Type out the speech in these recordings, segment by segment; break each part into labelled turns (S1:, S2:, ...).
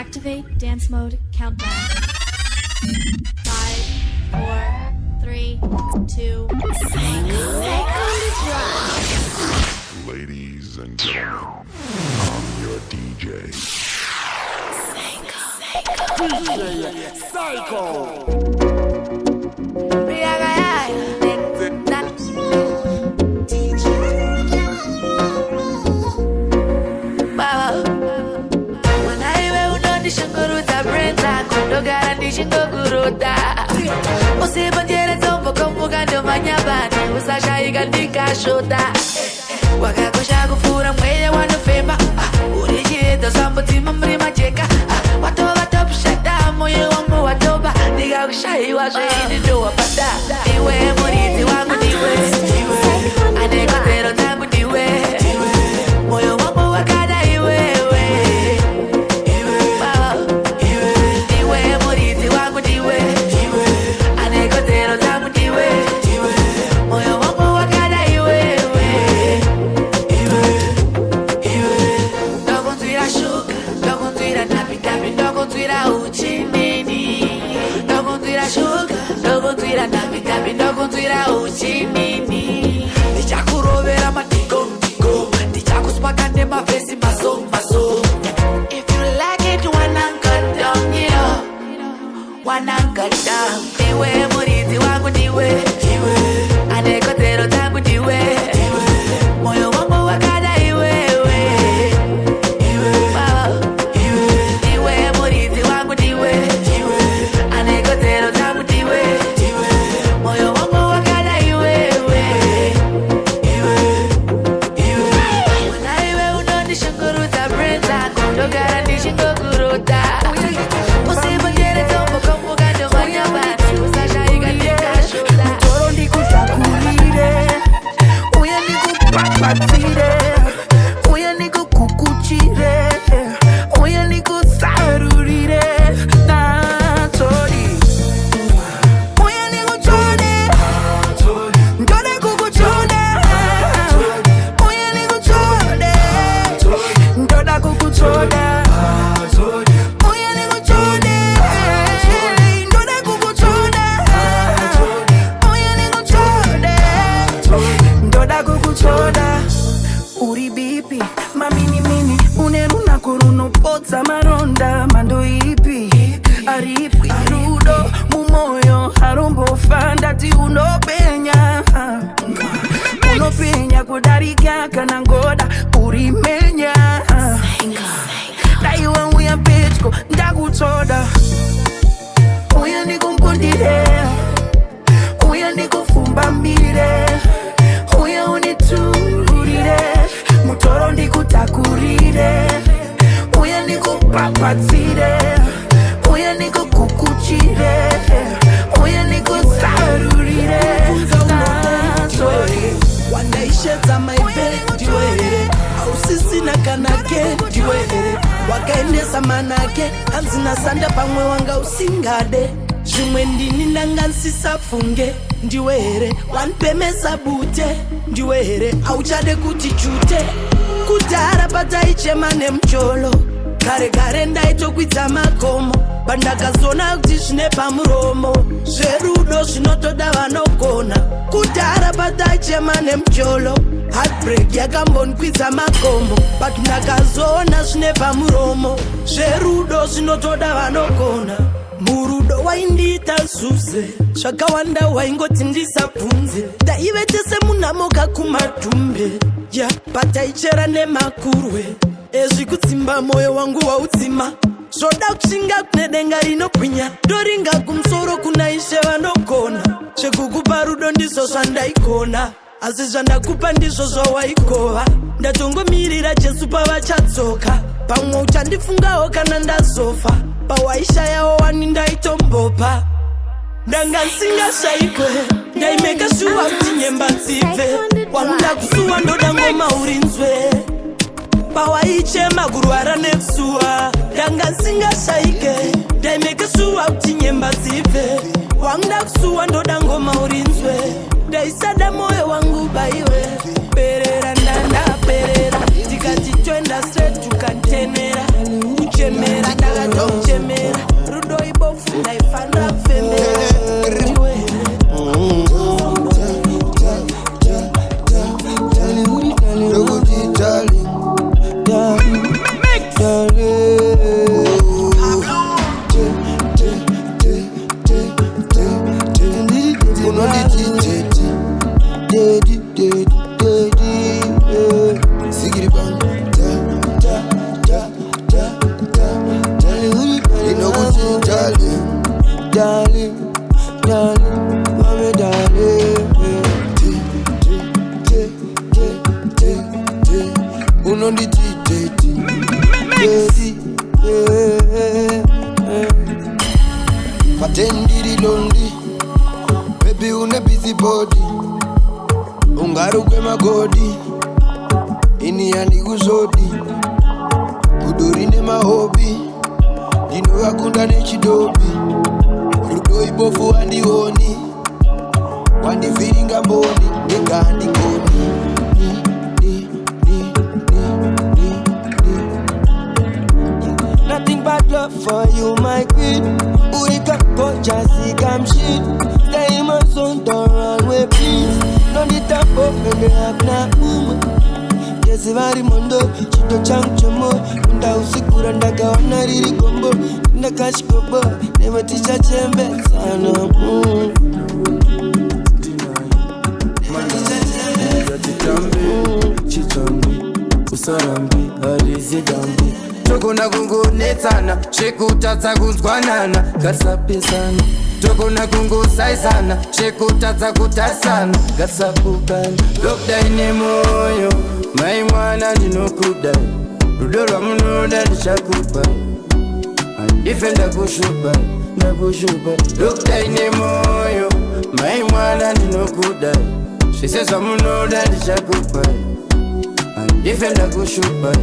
S1: Activate dance mode countdown. 5, 4, 3, 2.
S2: Ladies and gentlemen, I'm your DJ. Psycho.
S3: Wakakosha kufura mwenye wanofemba ulijita sambati mamri majeka watoba top shata moyo wangu watoba diga kushaiwa zaidi ndo wapata iwe muriti wangu niwe anekotero tangu niwe moyo wangu wakada iwe muriti wangu niwe anekotero tangu niwe moyo wangu wakada iwe Nichakurovera matiko Nichakuspakane mavesi maso. If you like it, wanna cut down, yeah. Wanna cut down. Niwe muriti wangu niwe anekotero tangu niwe moyo wangu wakada iwe niwe muriti wangu niwe anekotero tangu niwe moyo wangu wakada iwe Wanaiwe unondishanguruta brenda kundogara ndishingokuruta usibongere tombo kombugando manyabani usashaiga ndikashuta
S4: Mutoro ndikutakurire uye ndikupapatire uye ndikukukuchire uye ndikusarurire natori uye ndikuchone ndode kukuchone uye ndikuchone ndoda kukuchone uye ndikuchone ndode kukuchone uye ndikuchone ndoda kukuchona uri bipi maminimini uneruna kurunopodza maronda mando ipi aripi rudo mumoyo harumbofa ndati unopenya unopenya kudarika kana ngoda urimenya daiwe uya petko ndakutoda uya ndikunkundire uya ndikufumbambire uya uniturire mutoro ndikutakurire uya ndikupapatsire uya ndikukukuchire uya ndikusarurire natori
S5: wandaishetsa maibe ndiwere ausisina kanake ndiwere wakaendesa manake hanzina sanda pamwe wanga usingade zvimwe ndini ndanga nsisafunge ndiwere wanipemesa bute ndiwere auchade kuti chute kudhara pataichema nemucholo kare ndaitokwidza makomo pandakazona kuti zvine pamuromo zverudo zvinotoda vanogona kudhara pataichema nemucholo heartbreak yakambonikwidza makomo but ndakazona zvine pamuromo zverudo zvinotoda vanogona murudo waindiita zuze zvakawanda waingoti ndisabvunze ndaivetese munhamoka kumadhumbe ya pataichera nemakurwe ezvikutsimba moyo wangu waudzima zvoda kushinga kune denga rinopwinya ndoringa kumusoro kuna ishe vanogona zvekukupa rudo ndizvo zvandaigona asi zvandakupa ndizvo zvawaigova ndatongomirira jesu pavachatsoka pamwe uchandifungawo kana ndazofa pawaishayawo wani ndaitombopa ndanga nsingashaikwe ndaimeka shuwa kuti nyemba dzibve wamuda kusuwa ndoda ngoma urinzwe pawaichema kurwara nesuwa ndanga nsingashaike ndaimeka shuwa kuti nyemba dzibve wamuda kusuwa ndoda ngoma urinzwe ndaisada moyo wangu baiwe perera ndanda perera tikati twenda straight tukantenera uchemera ndakato
S6: lady. Patendiri lonely. Baby une busy body. Ungarukwe magodi. Ini yani uzodi. Kudurine mahobi. Dino yakunda nechidobi. Rudo ibofu andi honi. Wandi firinga mboni. Nega andi koni. Nothing but love for you, my queen. Urika pocha, see come shit. Stay in my zone, don't run away, please. No need to open me up now. Yes, very mundo, chito chang chamo. Nda usikura ndaga wana riri gombo. Nda kashi kobo, never tisha chembe sana. Chitambi, usarambi, halizi dambi. Tokona kungu netana, shekutatsa kuzwanana, gasapesana. Tokona kungu saisana, shekutatsa kutasana, gasapukana. Lokda ine moyo, mai mwana ndinokuda. Rudo rwa munoda nishakupa, andifenda kushupa, nakushupa. Lokda ine moyo, mai mwana ndinokuda. Shisesa munoda nishakupa, andifenda kushupa.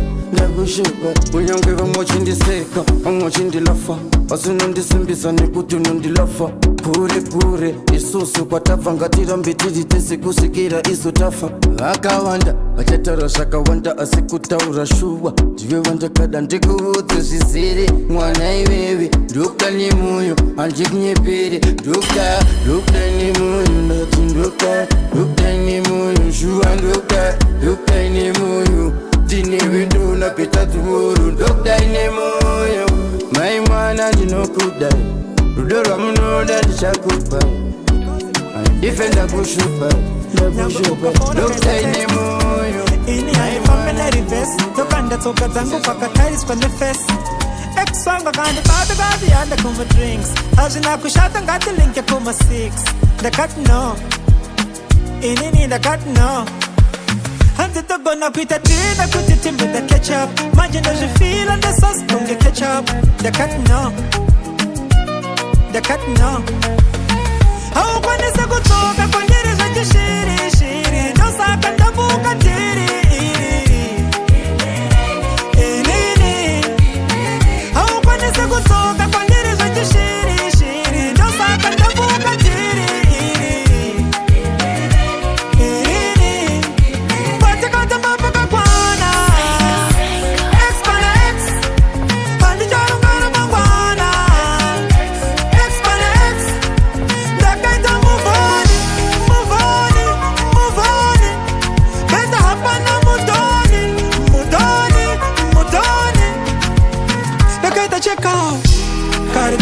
S6: Unyonge vamochindiseka, vamochindilaffa. Vasunondisimbisa nekuti unondilafa. Pure, isusu kwatafa. Ngatirambitiritese kusikira isu tafa. Vakawanda, vachatara zvakawanda asi kutaura shuwa. Ndive vanjakada ndikuudze zvizere. Mwana iwewe, ndokuda nemoyo, handikunyepere. Ndokuda nemoyo, ndati ndokuda nemoyo. Shuwa ndokuda nemoyo. Dine windo na pita tumuru. Ndokuda ine moyo, mai mwana ndinokuda. Rudo rwa munoda nishakupa, andifenda kushupa, nakushupa. Ndokuda ine moyo.
S7: Ini haifambe na reverse. Tokanda toka zangu paka tiles kwa nefes. Ex-wanga kandi gadi anda kuma drinks. Hajina kushata ngati linke kuma 6. Ndakati no. Ini ndakati no. Hanzi to gonna pita tina kuti timbe the ketchup. Imagine as you feel and the sauce don't get ketchup. The cat no. How when is a good talk? I find it is a shiri. No saka tabuka tiri. How when is a good talk? I find it is a shiri. No saka tabuka tiri.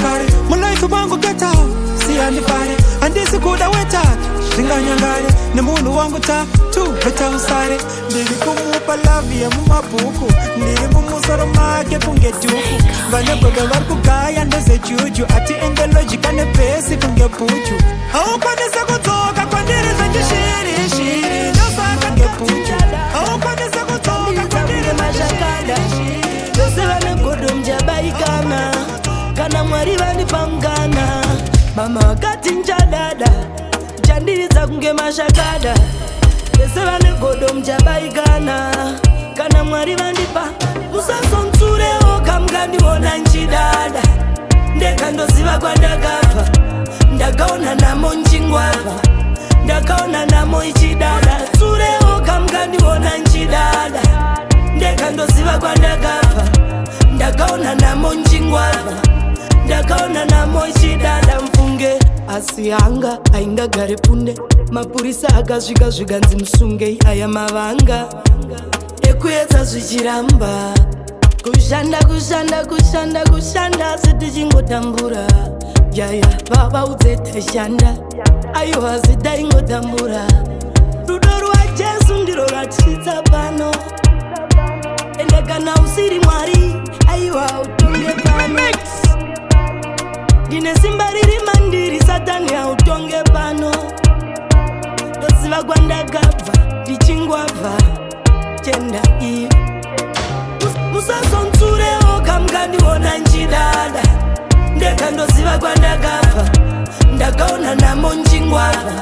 S7: Kari, mulaifu wangu get out. Si andifare, andisi kuda weta. Zinganyangare, ni munu wangu ta tu, beta usare. Nili kumupa lavi ya mumapuku. Nili mumusoro make punge tuku. Vanya gobe warku gaya ndose juju. Ati ende logica ne pesi punge puchu. Hau kwa nisa kutoka kwa ndiri zenji shiri. Nyosa punge puchu. Hau kwa nisa kutoka kwa ndiri mashakada. Yose wane kudu mjabaikana. Kana mwari vani pamgana. Mama wakati njadada. Jandiriza kunge mashakada. Yose vane godo mjabaikana. Kana mwari vani pa. Musaso mtsure oka mgandi wona nchidada. Ndeka ndoziva kwa ndagafa. Ndagaona namo njingwava. Ndagaona namo ichidada. Tsure oka mgandi wona nchidada. Ndeka ndoziva kwa ndagafa. Ndagaona namo njingwava. Ndakaona namo ichidada mfunge. Asianga ainga gare punde. Mapurisa akasvika zvikanzi musunge. Aya mavanga ekuedza zvichiramba. Kushanda setichingotambura. Yaya baba udzeteshanda. Aiwa zitaingotambura. Rudo rwaJesu ndiro ratitsa pano. Ende kana usiri mwari. Aiwa utonge pano. Dine simba riri mandiri satani hautonge pano. Dosiva gwanda gava, dichingwava. Chenda iyo Musaso ntsure
S5: ndiona nchidada ndekandoziva kwandakabva ndakaona namo nchingwava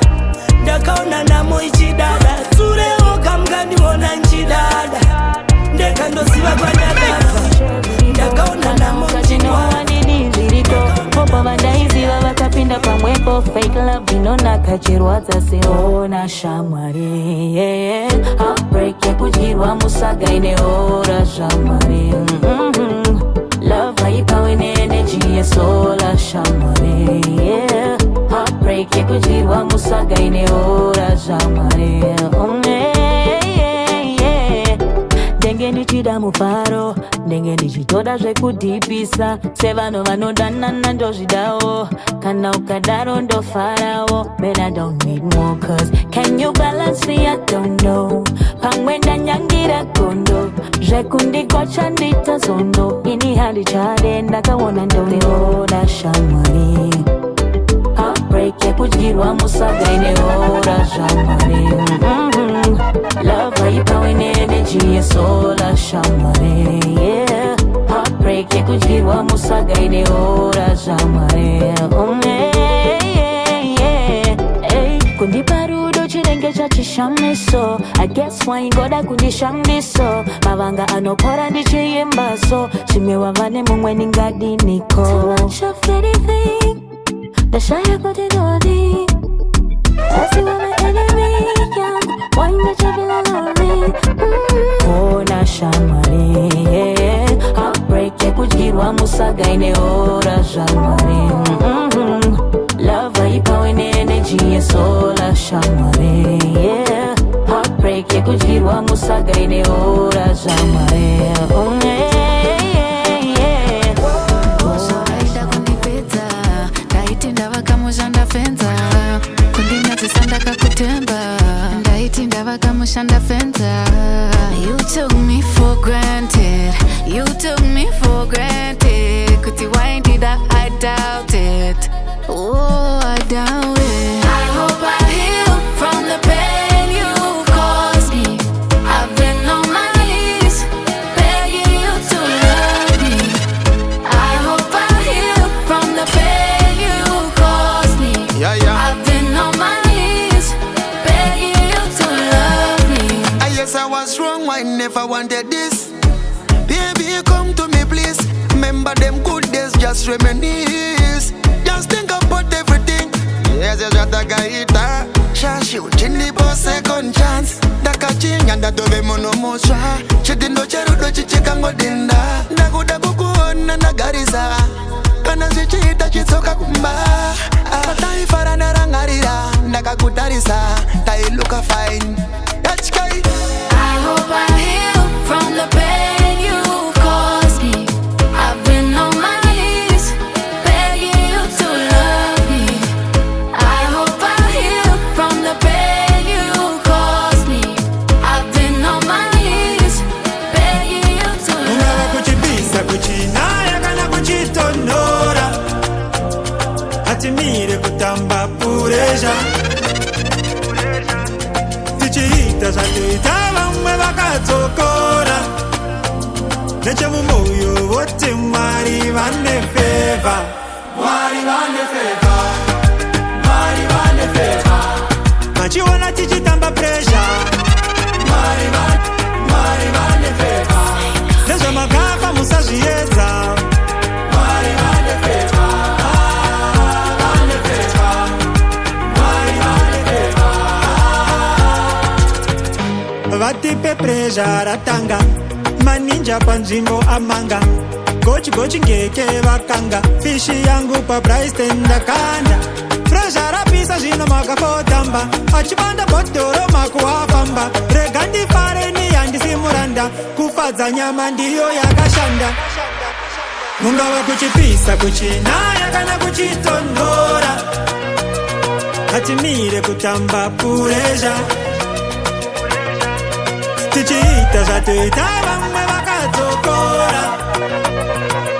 S5: ndakaona namo ichidada tsurewo kamkandiona nchidada ndekandoziva kwandakabva ndakaona namo nchingwava
S8: Hopa vadaiziva vakapinda pamwepo fake love inonaka chirwadza seona shamwari heartbreak yekudyirwa musaga ineora shamwari love haipawe neenergy yesola shamwari heartbreak yekudyirwa musaga ineora shamwari ndenge ndichida mufaro ndenge ndichitoda zvekudhipisa sevano vanodanana ndozvidawo kana ukadaro ndofarawo but I don't need more cause can you balance me I don't know pamwe ndanyangira gondo zvekundigocha ndita zondo ini handichade ndakaona ndoneora shamwari heartbreak yekudyirwa musaga ineora shamwari love haipawe energy yesola shamwari heartbreak yekudyirwa musaga ineora shamwari kundipa rudo chirenge chachishamiso I guess waingoda kundishambiso mavanga anokora ndichiyembaso chimwewa vane mumwe ningadiniko too much of anything ndashaya kutinodi as you are my enemy young why not you feel lonely ona shamwari heartbreak yekudyirwa musaga ineora shamwari love haipawe energy yesola shamwari heartbreak yekudyirwa musaga ineora shamwari
S3: Soraida kunipedza ndaiti ndava kamushanda fenza kundinyatsisa kakutemba ndaiti ndava kamushanda fenza you took me for granted you took me for granted kuti why did I doubt it oh I doubt it I hope I heal from the pain you caused me I've been on my knees begging you to love me I hope I heal from the pain you caused me I've been on my knees begging you to love me
S6: I guess I was wrong, I never wanted this. Baby, come to me please. Remember them good days, just reminisce. Just think about everything. Yes, yes, Yatagaita Shashi uchini po second chance Daka chinga ndatobe mono mosha Chitindo cherudo chichika ngodinda Ndakuda kukuona nagarisa Kana zichita chitsoka kumba Taifara narangarira Ndaka kutarisa Tai luka fine Yachkai
S3: I hope I heal from the pain you caused me I've been on my knees begging you to love me I hope I heal from the pain you caused me I've been on my knees begging you to
S7: Ungawa
S3: love me
S7: kuchibisa kuchinaya kana kuchitonora Hatimire kutamba pureja Tichiita zvatoita vamwe vakadzokora Nechemumoyo voti Mwari vane feva Mwari vane feva Mwari vane feva Machiona tichitamba pressure Mwari vane feva Nezvamagafa musazviedza Mwari vane feva Vane feva Mwari vane feva Vatipe pressure ratanga Maninja panzvimbo amanga Gochi ngeke vakanga Fishi yangu pa Bryson ndakanda Pressure rapisa zvino makafotamba Achibanda botoro makuwafamba Rega ndifare ni handisi muranda Kufadza nyama ndiyo yakashanda Mungava kuchipisa kuchinaya kana kuchitonhora Hatimire kutamba pureja Tichiita zvatoita vamwe vakadzokora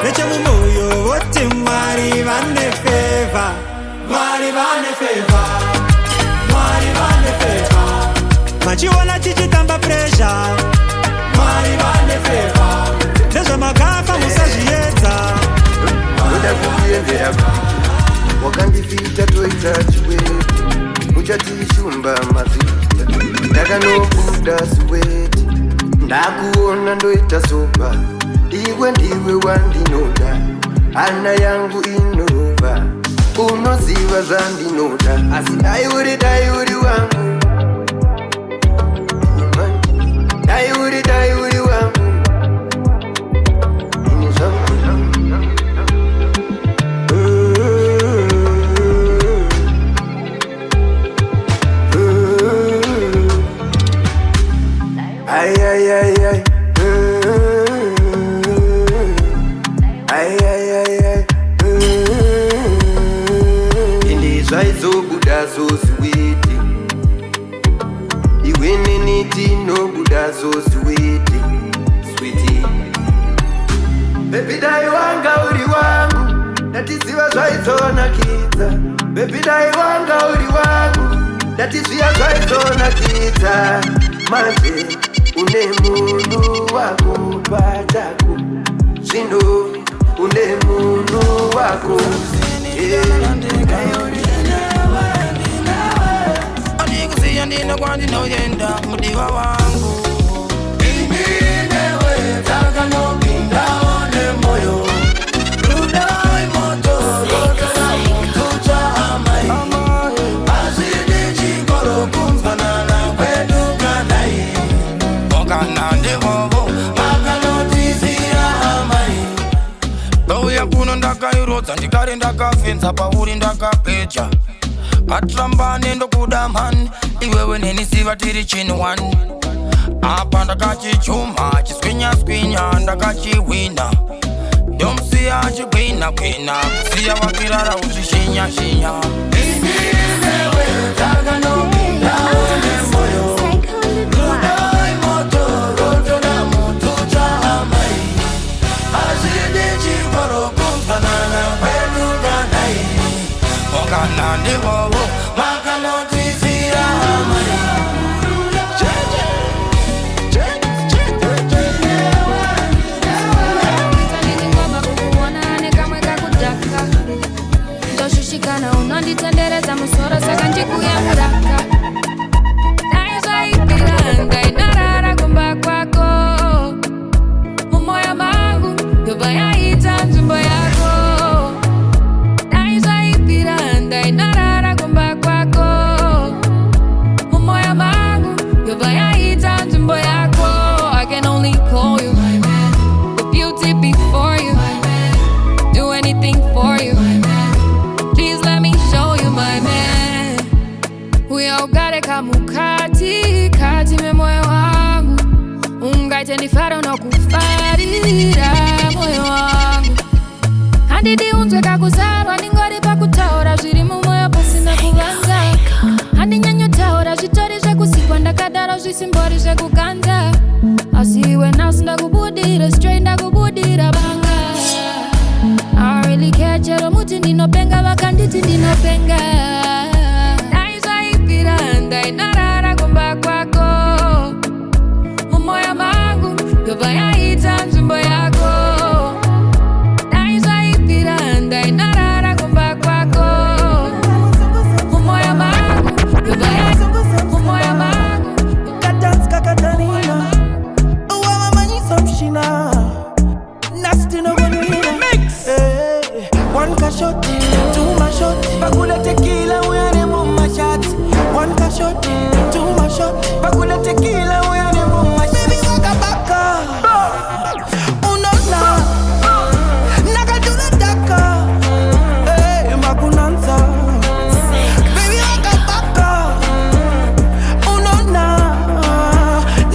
S7: Nechemumoyo voti Mwari vane feva Mwari vane feva Mwari vane feva Machiona tichitamba pressure Mwari vane feva Nezvamagafa musazviedza
S6: wandinoda, ana yangu inova, unoziva zvandinoda, asi dai uri wangu, dai uri wangu, ini zvangu. Ay, ay, ay, ay. Ay, ay, ay, ay. Indizvaizobuda zoswiti, iwe neniti nobuda zoswiti, switi. Baby dai wanga uri wangu, ndatiziva zvaizonakidza. Baby dai wanga uri wangu, ndatiziva zvaizonakidza. Manje une munhu wako pachako, zvino une munhu wako.
S5: Andikusiya ndina kwandinoyenda mudiwa wangu. Mimi newe takanopinda one moyo. Ruda moto roto la muntu cha amai. Azidi chikoro kumfana na kwedu kanai. Okana ndivovo makanotizira amai. Dauya kuno ndakairodza ndikare ndakafenza pauri ndakapeja. Atrambane ndokuda man, iwewe nenisiva tiri chinwani. Apa ndakachichuma, chiswinya ndakachiwina. Ndomsiya chigwina, kusiya wakirara uchishinya. Iwewe takanopinda one moyo. Rudai moto, roto na muntu cha amai. Azidi chikoro kumfanana kwedu kanai. Okana ndivovo makanotizira amai.
S9: Ndoshishikana unonditendereza musoro saka ndikuyamuraka. Naizvaipira ndainarara kumba kwako. Mumoyo mangu yobva yaita nzvimbo yako. Naizvaipira ndainarara kumba kwako. Mumoyo mangu yobva yaita nzvimbo yako. I can only call you my man. The beauty before you my man. Do anything for you my man. Please let me show you my man. Uyaugare kamukati kati memoyo wangu. Ungaite ndifaro nokufarira moyo wangu. Handidi unzwe kakuzarwa ningori pakutaura zviri mumoyo pasina kuvanza. Handinyanyotaura zvitori zvekusikwa ndakadaro zvisimbori zvekukanza. Asi iwe nhasi ndakubudira straight ndakubudira banga. I really care chero muti ndinopenga vakanditi ndinopenga. Naizvaipira ndainarara kumba kwako. Mumoyo mangu yobva yaita nzvimbo yako. Naizvaipira ndainarara kumba kwako. Mumoyo mangu yobva yaita mumoyo mangu.
S4: Katanska Katanina, uwamamanyisa mshina. Nasty no gonina. One shot, two my shot. Bakula tequila, we are the mama shots. One shot, two my shot. Bakula tequila, we are the mama shots. Baby, waka baka. Unona, naga do the daka. Hey, makunanza. Baby, waka baka. Unona,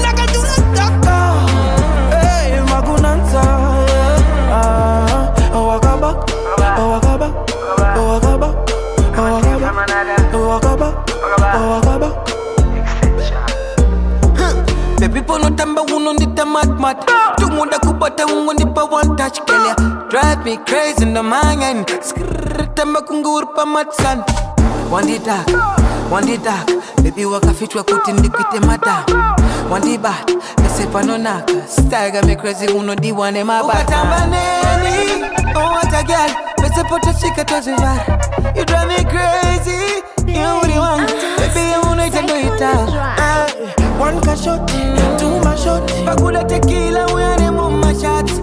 S4: naga do the daka. Hey, makunanza. Waka baka. Baby pono tamba uno ndita mad. Tumunda kupata ungo ndipa one touch kelia. Drive me crazy in the mind. Tamba kungur pa matsan. Wandi dark. Baby wakafitwa kuti ndikwite mata. Wandi bad. Nesepa no naka. Style got me crazy uno di one my back. Ukatamba neni. Oh what a girl. Mese poto shika tozi vara. You drive me crazy. You know what you want. Baby you wanna ita do it. One shot, two my shot. Bakula tequila, we are the mama shots.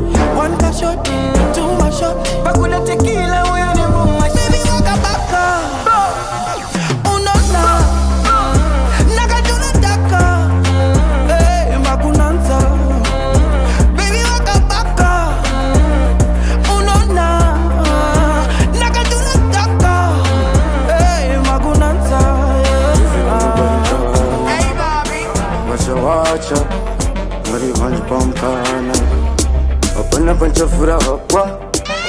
S4: One a shot, two a shot. Bakula tequila, we are the mama. Baby, waka baka. Uno na, naga juna daka. Hey, makunanza. Baby, waka baka. Uno na, naga juna daka. Hey, makunanza. Hey, baby.
S6: Watch out, Mari Mani Pampana. Open up and chafura hapa.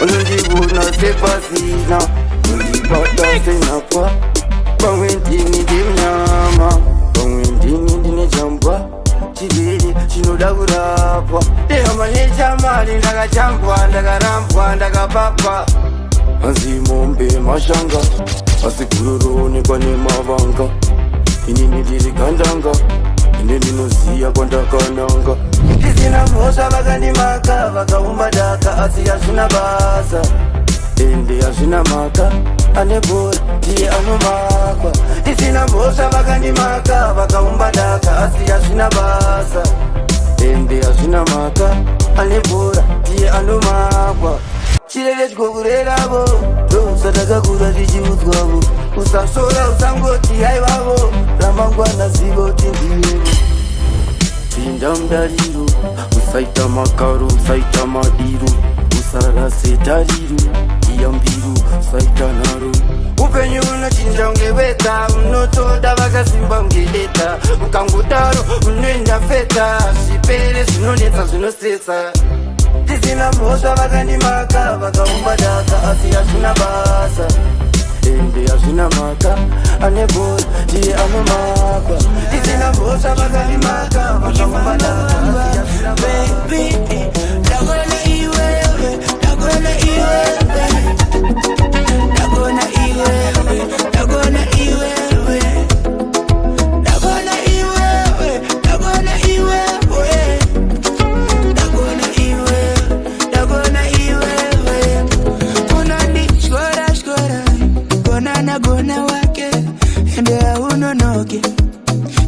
S6: Unajibuna sepasina. Unajibata senapa. Bangwendini dimnyama. Bangwendini dine jamba. Chibiri chinoda urapa. Deha maneja mali ndaga chambwa ndaga rampwa ndaga papa. Azimombe mashanga. Asikururuni kwa ni mavanga. Inini diri kandanga. Inini nusia kwa ndakananga. Tisina mosha bagandi maka. Vakaumba daka asiya shuna basa. Ende ya shuna maka. Anebora diye anumakwa. Tisina mosha bagandi maka. Vakaumba daka asiya shuna basa. Ende ya shuna maka. Anebora diye anumakwa. Chilele chikogurera bo. Sadaka kura chichiudzwavo. Usasora usangoti haivavo. Ramangwana zivoti ndiyego. Pinda mdariro. Usaita makaro, usaita madiro. Usarase tariro. Iyambiru, usaita naro. Upenyu unochinja ungeweta. Unotoda vakasimba ungeleta. Ukangutaro, unoenda feta. Zvipere zvinonetsa zvinosetsa. Tisina mosha vakandi maka. Vakaumba daka asi hazvina basa. Ende hazvina maka. Anebora ndiye anomakwa. Tisina mosha vakandi maka. Vakaumba daka asi hazvina basa.
S4: Baby, dagona iwewe. Dagona iwewe. Dagona iwewe. Dagona iwewe. Dagona iwewe. Dagona iwewe. Gona wake ende aunonoke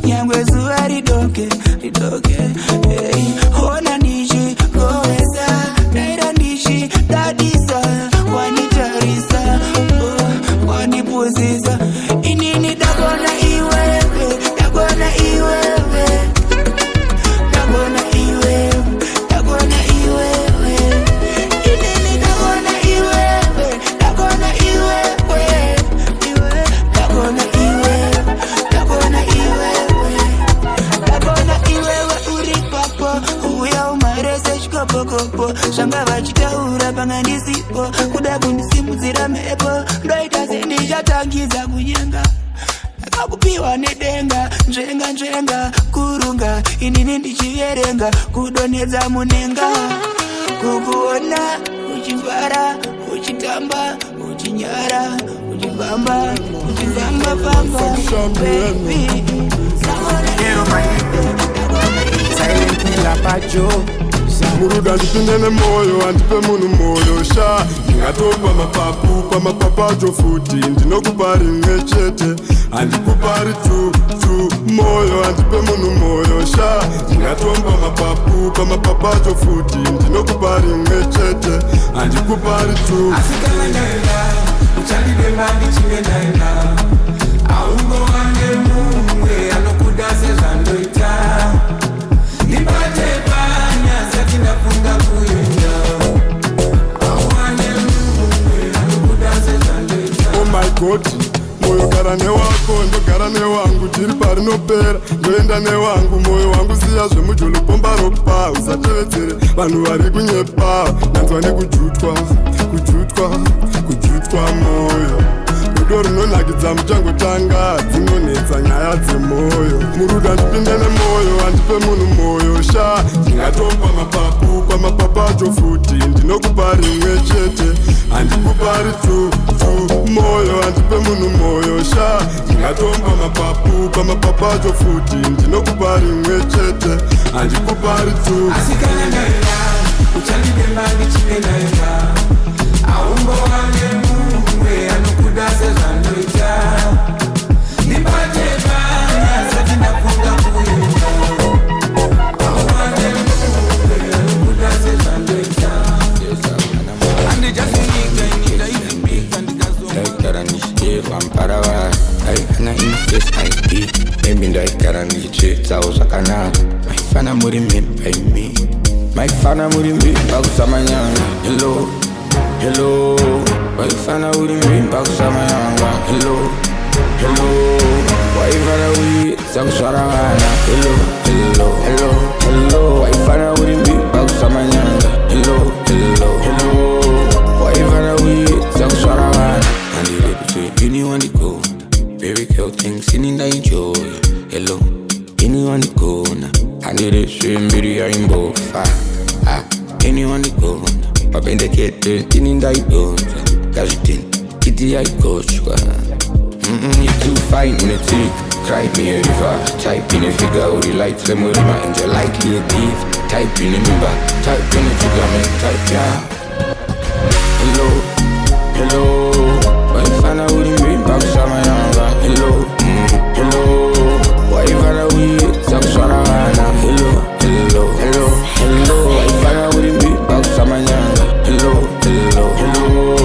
S4: nyangwe zuwa ridoke hey. Ona nishi goesa naira nishi dadisa wanitarisa wanipuzisa inini dagona iwewe dagona iwewe dagona iwewe dagona iwewe inini dagona iwewe dagona iwewe kopo shanga vachitaura pangandisipo kuda kundisimudzira mhepo ndoita sendichatangidza kunyenga akakupiwa nedenga nzvenga kurunga inini ndichiverenga kudonedza munenga kukuona uchifara uchitamba uchinyara uchifamba baby
S6: silent killer pacho.
S2: Muruda ndipinde nemoyo andipe munhu moyo sha. Ndingatopa mapapu pamapapacho futi. Ndinokupa rimwe chete handikupari tu moyo andipe munhu moyo sha. Ndingatomba mapapu pamapapacho futi. Ndinokupa rimwe chete handikupari tu.
S7: Asikana ndaenda uchandidemba ndichingendaenda aungowane mumwe anokudase zvandoita ndibate panya sati ndafunga kuenda awane mumwe anokudase zvandoita.
S2: Oh my God, moyo gara newako ndogara newangu. Tiri parinopera ndoenda newangu. Moyo wangu siya zvemujolo pomba ropa. Usatevedzere vanhu vari kunyepa. Nanzwa nekujutwa moyo. Rudo runonakidza muchangotanga. Dzinonetsa nyaya dzemoyo. Muruda ndipinde nemoyo andipe munhu moyo sha. Ndingatopa mapapu pamapapacho futi. Ndinokupa rimwe chete handikupari tu moyo andipe munhu moyo sha. Ndingatomba mapapu pamapapacho futi. Ndinokupa rimwe chete handikupari tu.
S7: Asikana ndaenda uchandidemba ndichingendaenda aungowane mumwe anokudase zvandoita ndibate panya sati ndafunga kuenda awane mumwe anokudase zvandoita.
S10: tichitsa usakanaka maifana muri me by me maifana muri me bakusamanyanga hello hello maifana muri me bakusamanyanga hello hello waifana uri zakuswarana hello hello hello hello waifana uri me bakusamanyanga hello hello hello waifana uri zakuswarana and the between anyone to go very cool things sitting I enjoy hello anyone to go I need a swim beauty rainbow anyone to go but when they get there in the don't cause you think kitty I go you too fine in a tree cry me a river type in a figure who the lights them with my angel likely a thief type in a member type in a figure make type yeah hello hello waifana uri mbimba kusamayanga hello hello waifana uri zakuswarana hello hello hello hello waifana uri mbimba kusamayanga hello hello hello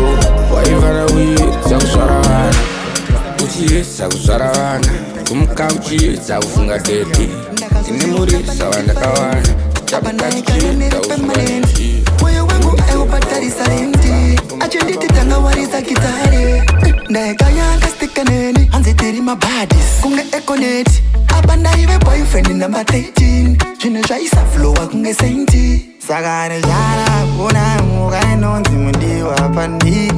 S10: waifana uri zakuswarana uchiyesa kuswarana kumuka uchiyesa kufunga tete tinemurisa vandakawana chapatachiyesa kufunga tete
S11: moyo wangu eupatari salenti achonditi tanga wariza kitare ndaekanyanga stikaneni anzitiri mabadis kunge ekoneti apanda ive boyfriend number 13 zvino zvaisa flowa kunge sainti sakare jara kuna mukainonzi mundiwa pandiri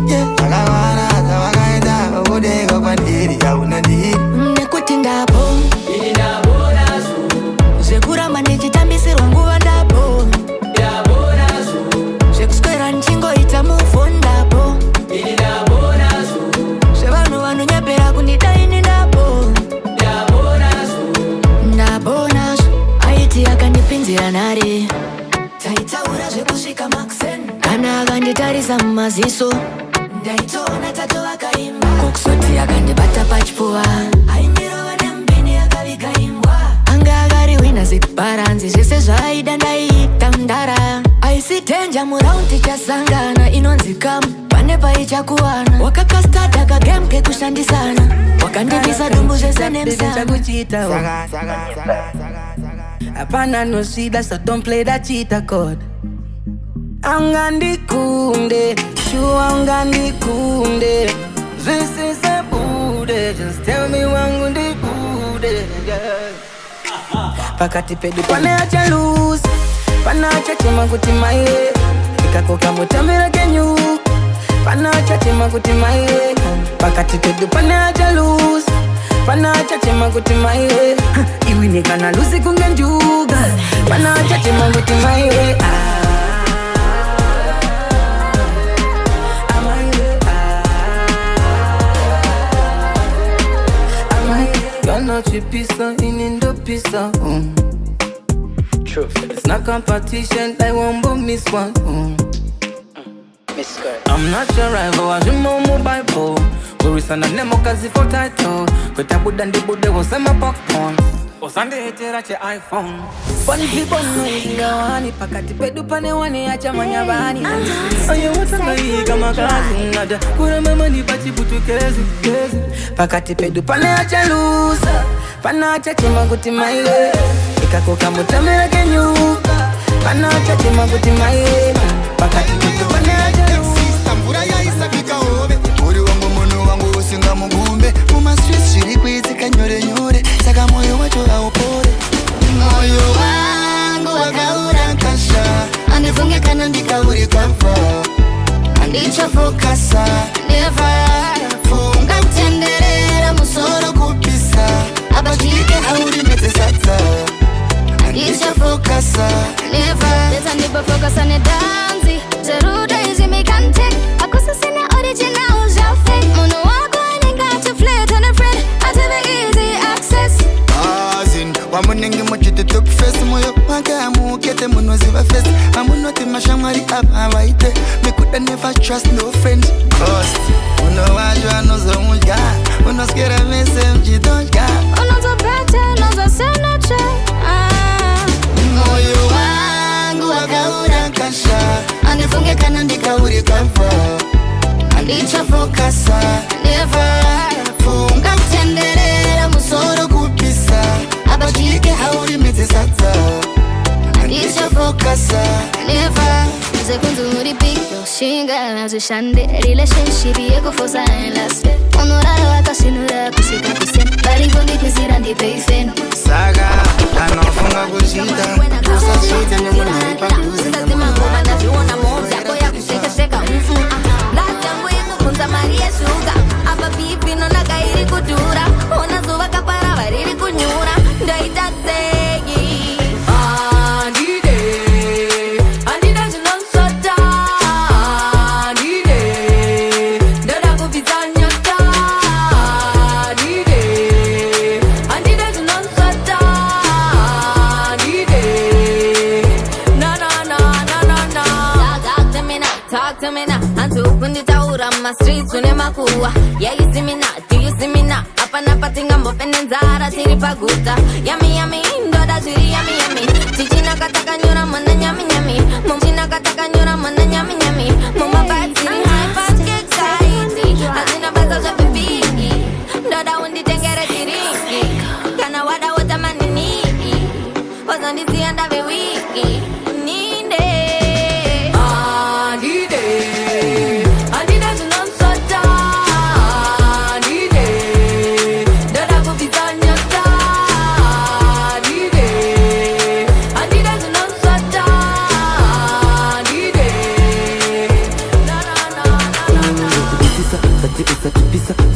S11: zvakavara zvavakaita ukudeka kwandiri yauna ndiri nekuti ndapo zvekuramba nechitambisirwa nguva ndapo zvekuswera nchingoita muvhondapo zvevanhu vanonyepera kundidaini ndapo ndabonazvo aiti akandipinzira nhare taitaura zvekusvika maxen kana akanditarisa mumaziso ndaitoona tato vakaimba kokusoti akandibata pachipfuva aindirova nembini akaviga imbwa anga akariwina zikubaranzi zvese zvaaida ndaiita mundara aisi tenja muraundi chasangana inonzi kamu pane paichakuwana wakakastata kagame kekushandisana wakandivisa dumbu zvese nemsakuchita
S4: hapana nosvida so don't play that cheater code angandikunde shuwa ungandikunde zvisisebude just tell me wangu ndibude pakati pedu pane achalusa pana achachema kuti maiwe ikakoka mutambira kenyu pana achachema kuti maiwe pakati pedu pane achalusa pana achachema kuti maiwe iwine kana lusi kunge njuga pana achachema kuti maiwe Chipisa in Indo-Pisa Truth. It's not competition, I won't miss one Miss Girl I'm not your rival, I dream on mobile phone Kurisana nemo kazi for title Kweta buda ndi bude wasema popcorn Osande hetera che iPhone Funny people ngawani pakati pedu pane wani acha manyabani Ayo watanga hii kama kazi nada Kura mama ni bachi butu kezi pakati pedu pane acha lusa pana achachema kuti maiwe ikakoka mutamira kenyuka pana achachema kuti maiwe pakati pedu pane acha lusa
S11: mvura yaisabika hove uri wangu munhu wangu usinga mugumbe mumastreets zviri kuitika nyore nyore saka moyo wacho aupore moyo wangu wakaura kasha andifunge kana ndikauri kwafa andichafokasa never funga kutenderera musoro kupisa abachike hauri metesatsa andichafokasa never
S12: leta ndibafokasa nedanzi zeruda izi mikante akusasina original jafake muno wako aningachaflate and a friend ateve easy access
S11: azin wamunenge mochite top face moyo wakamukete munoziva face amunoti mashamwari apa vaite mikuda never trust no friend cost uno wacho anozomudya unoskera mese mchidodya
S12: unozobete unozosenache
S11: moyo wangu wakaura kasha andifunge kana ndikauri kafa andichafokasa never funga kutenderera musoro kupisa
S12: It's your focus, never. Sekundu big shinga zishande relationship yeko for silence. Honorara akasinura kusika kusen. Bari bondi kuzira ndi payfen.
S13: Saga, anofunga kushida. Kusa shida ni mwana ipaduzi.
S12: Sazima ngoma na viona moja koya kuseka seka. Lati yangu yeko kunza Maria sugar. Aba bibi no nagairi kudura. Ona zuva kapara variri kunyura. Ndaita segi. My streets unemakuwa. Yeah, you see me now, do you see me now? Apa napatinga mbofene nzara tiri paguta. Yummy yummy, ndoda zuri yummy yummy. Chichina kataka nyura mwana nyami nyami. Mumchina kataka nyura mwana nyami nyami. Mumba batiri high fast get tighty. Azina baza za pipiki. Ndoda undi tengere tiriki. Kana wada wata manini. Wazandisi anda wiki. Ninde.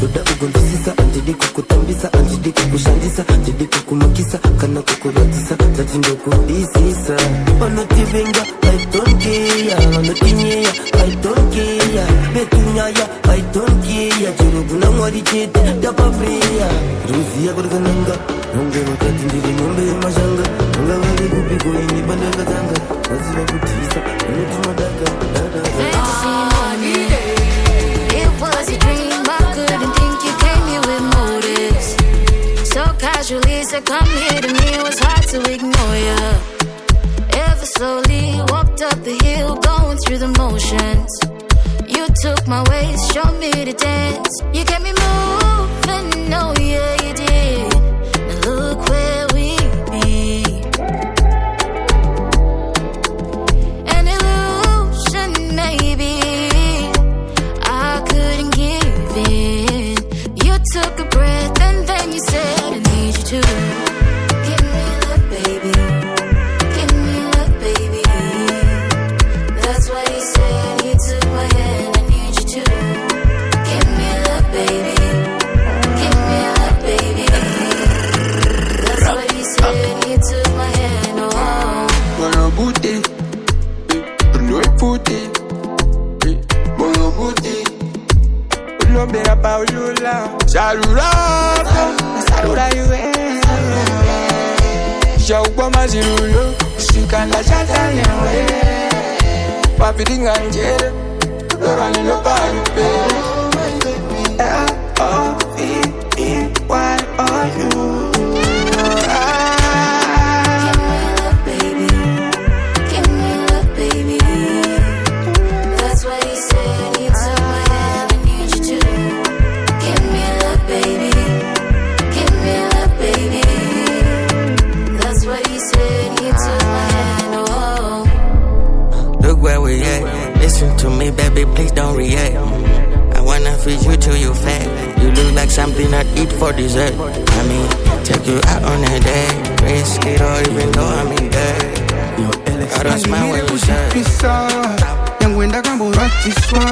S6: Doda ugondisisa, antidi kukutambisa, antidi kukushandisa, antidi kukumakisa, kana kukuratisa, tati ndo kudisisa. Wanotivenga, I don't care, wanotinyea, I don't care, betunyaya, I don't care, chiruguna mwari chete, dapabrea. Ruzia kurugananga, nonge wakati ndiri ngombe ya mashanga, nonga wale kupiko ini bandaka tanga, nazira kutisa, wanotumadaka, dada.
S12: It was a dream, I couldn't think you came here with motives. So casually said come here to me, it was hard to ignore ya. Ever slowly walked up the hill, going through the motions. You took my waist, showed me to dance. You kept me moving, oh yeah you did. Now look where we be. An illusion maybe, I couldn't give in. You took a breath and then you said I need you to give me love, baby. Give me love, baby. That's what he said. He took my hand. I need you to give me love, baby. Give me love, baby. That's what he said. He took my hand. Oh,
S13: Moyo booty, no booty, moyo booty. Ulo bera pa ulula, salura, salura yue. Shauwa mazirulo, sikanda chata nyawe. Wapiringa njere, lorani lo parupe. L-O-V-E-Y-O-U.
S12: that's what he said. He took my hand. I need you to give me love, baby. Give me love, baby. That's what he said. He took my hand. Oh.
S13: Look where we at. Listen to me, baby, please don't react. I wanna feed you till you fat. You look like something I'd eat for dessert. I mean, take you out on a date. Risk it all even though I'm in debt. I don't smile when you say
S14: Yanguenda kambo ratiswa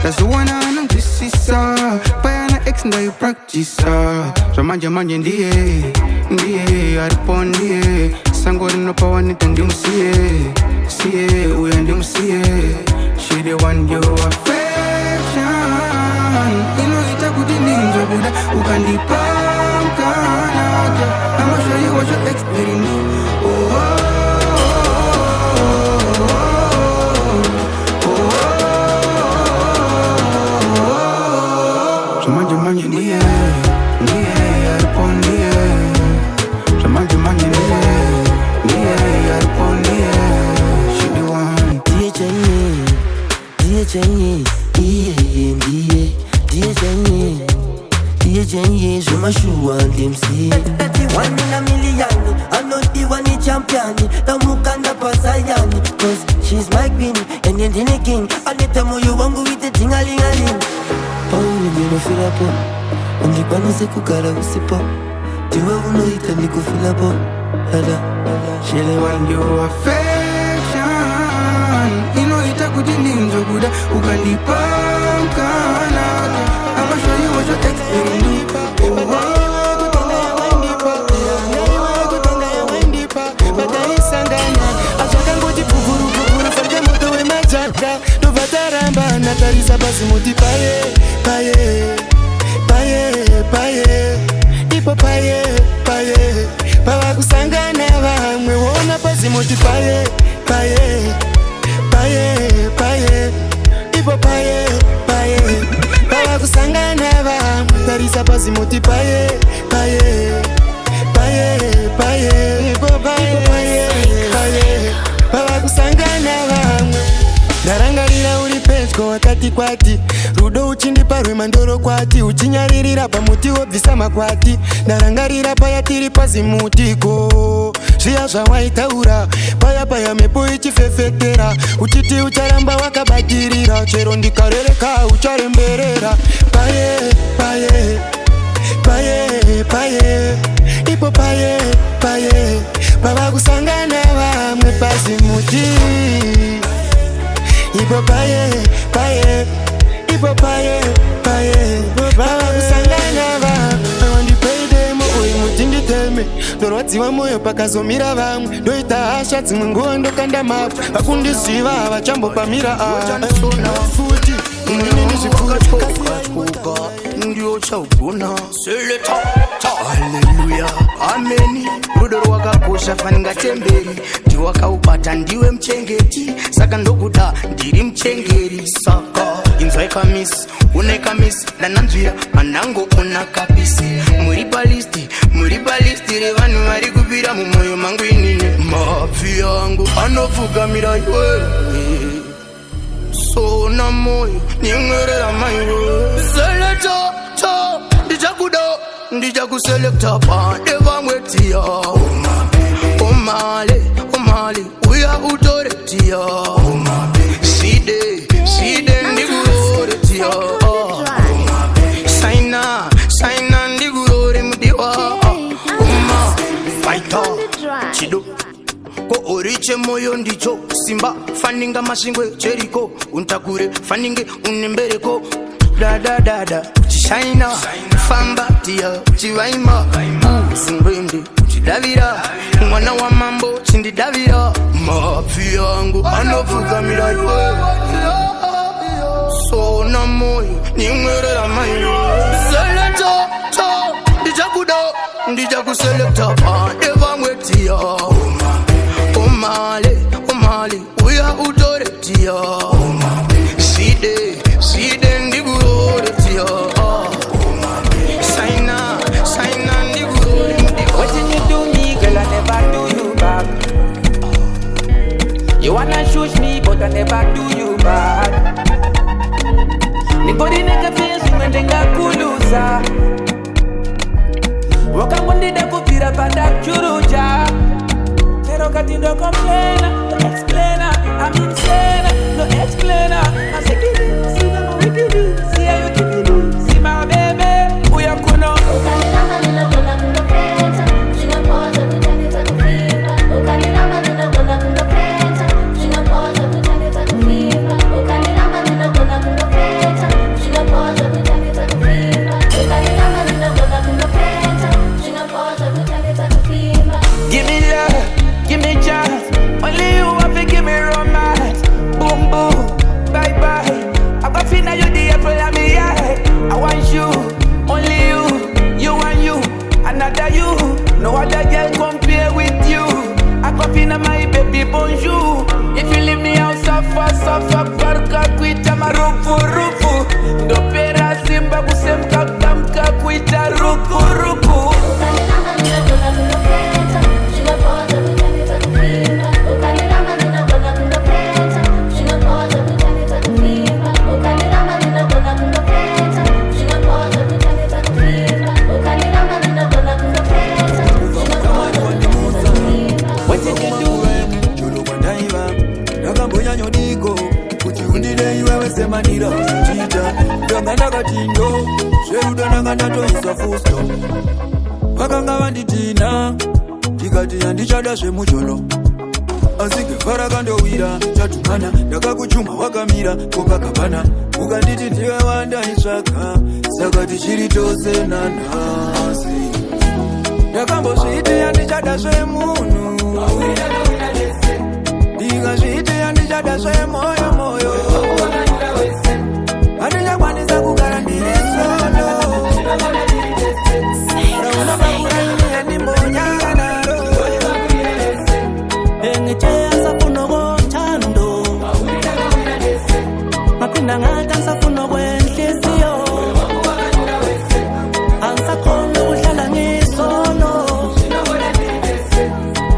S14: Tazuwana anantisisa Payana ex ndayo practice Ramanja manje ndiye aripondie Sangori no pawa nita ndimsiye Siye uya ndimsiye She the one you affection Ino itakutininja buda Ukandipa mkanaka I'ma show you what your ex didn't do. Oh, Jamani ndiye aripondie Jamani ndiye aripondie She the one
S6: Diye chenye, iye ndiye Diye chenye, DJ, je m'achou en DMC. 1 in a million, I'm not the one champion. The mukanda pasayani, cause she's my queen, and you're the king. I need to know you wangu with the ting-a-ling-a-ling. Oh, you know feel up, only one is a kukara usipo. Do you want to eat and you feel up?
S14: She want your affection. You know it's a good thing, so good. Who can be pumpkin? I'ma show you what you expect.
S5: Natarisa basimuti paye, paye, paye, paye. Ipo paye, paye. Baba kusangana vamwe wona basimuti paye, paye, paye, paye. Ipo paye, paye. Baba kusangana vamwe tarisa basimuti paye, paye, paye, paye. Ipo paye, paye, paye. Baba kusangana vamwe. Darangarira uri pesko wakati kwati. Rudo uchindi parwe mandoro kwati. Uchinyaririra pamuti wobvisa makwati. Darangarira paya tiri pazimutiko. Zviya zvawaitaura paya paya mepo ichifefetera. Uchiti ucharamba wakabatirira. Chero ndikarereka ucharemberera. Paye, paye, paye, paye. Ipo paye, paye. Baba kusangana vamwe pazimuti. Ipo paye, paye, ipo paye, paye. Baba kusangana va, I pay them, mutingi teme. Norwadziwa moyo pakazomira vamwe. Doita asha dzimwe nguwa ndokanda mapu. Vakundisiva vachambo pamira futi. Mwini zvipuka ndio chaugona. Seleta, haleluya, ameni. Rudo rwakakosha faninga temberi. Ndiwakaubata ndiwe mchengeti. Saka ndokuda ndiri mchengeri. Saka inzwa kamisi, une kamisi. Nananzvira manango una kapisi. Muri balisti revanu vari kupira mumoyo mangu inini. Mapfi yangu anofugamira iwe. Sona moyo nyemwerera maiwe. Seleta, ndichakuda ndichakuselekta pande vamwetia. Omale, uya utoretia. Side ndiguroretia. Saina ndigurore mudiwa. Fighter, chido ko oriche moyo ndicho simba faninga mashingwe cheriko untakure faninge unembereko da chishina famba tia chivaima singwende chidavira mwana wa mambo chindidavira mafi yangu anofugamira iwe sona moyo nimwerera maiwe seleta ndichakuselekta pande vamwetia. Omale, uya utoretia. Side ndiguroretia. Saina ndiguroretia.
S4: What did you do me, girl? I never do you back. You wanna shoot me, but I never do you back. Nobody nigga feels you when they got kuluza. Waka mundi da kupira panda churuja. Pero katindo complainer, no explainer. I'm insane, no explainer. I say give it, see them we did it. See how you keep it, see my baby. Who you kuno? Give me love, give me chance. Only you have to give me romance. Boom boom, bye bye. I got feel now you the apple of my eye. I want you, only you and you, another you. No other girl compare with you. I got feel now my baby bonjour. If you leave me out so barka kuita marupu. Do pera simba kusemka tamka kuita ruku.
S15: Everyday wewe sema nira chita Dangana katindo Sheruda nangana to isa full stop Wakanga wanditina Tikati yandichada she mucholo Asike faragando wira Chatumana Nakakuchuma wakamira Kokakabana Ukanditi ndiwe wanda ishaka Sakati shiritose nanasi Yakambo shiti yandichada she munu Diga shiti yandichada she moyo moyo Adija kwaniza kukarandiri solo Rauna bakura ini yani monyanga naro
S16: Engechea safuno chando Mapinda ngata safuno kwenhlisiyo Angisakhona ukuhlala ngisolo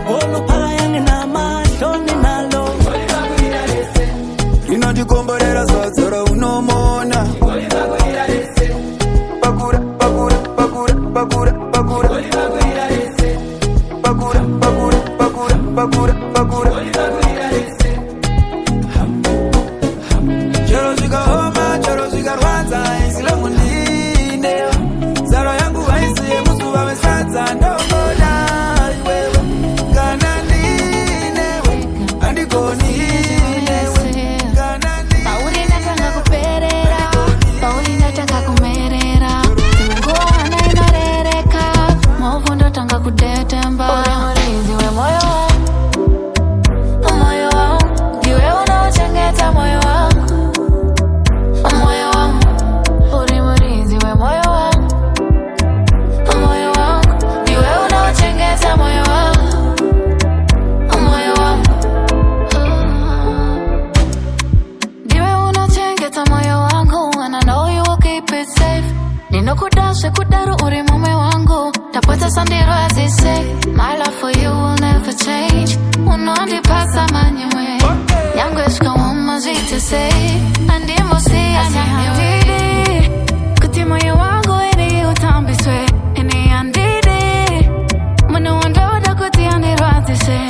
S16: Oluphaya nginamahloni nalo
S15: Inandikomborera sazara unomona Bakura, bakura, bakura, bakura, bakura Bakura, bakura, bakura, bakura, bakura Chero zika homa, chero zika rwanza Isilamu ndine Zaro yangu haisi musu wamesanza Ndogoda iwewe Kana ninewe Andiko ninewe
S12: Pauli nataka kuperera Pauli nataka kumerera Mungu anainarereka Mwovu ndo tanga kudetemba Uri we moyo moyo wangu Diwe unaochengeta moyo wangu moyo wangu Uri murizi we moyo wangu moyo wangu Diwe unaochengeta moyo wangu moyo wangu Diwe unaochengeta moyo wangu And I know you will keep it safe Nino kudashe kudaru uri mume wangu Tapata sandiro as they say My love for you will never change Unondipasa manywe Yangu ishka wamazite say Andimo si andidi Kuti moyo wangu ini utambiswe Ini andidi Munu wandoda kuti andiro as they say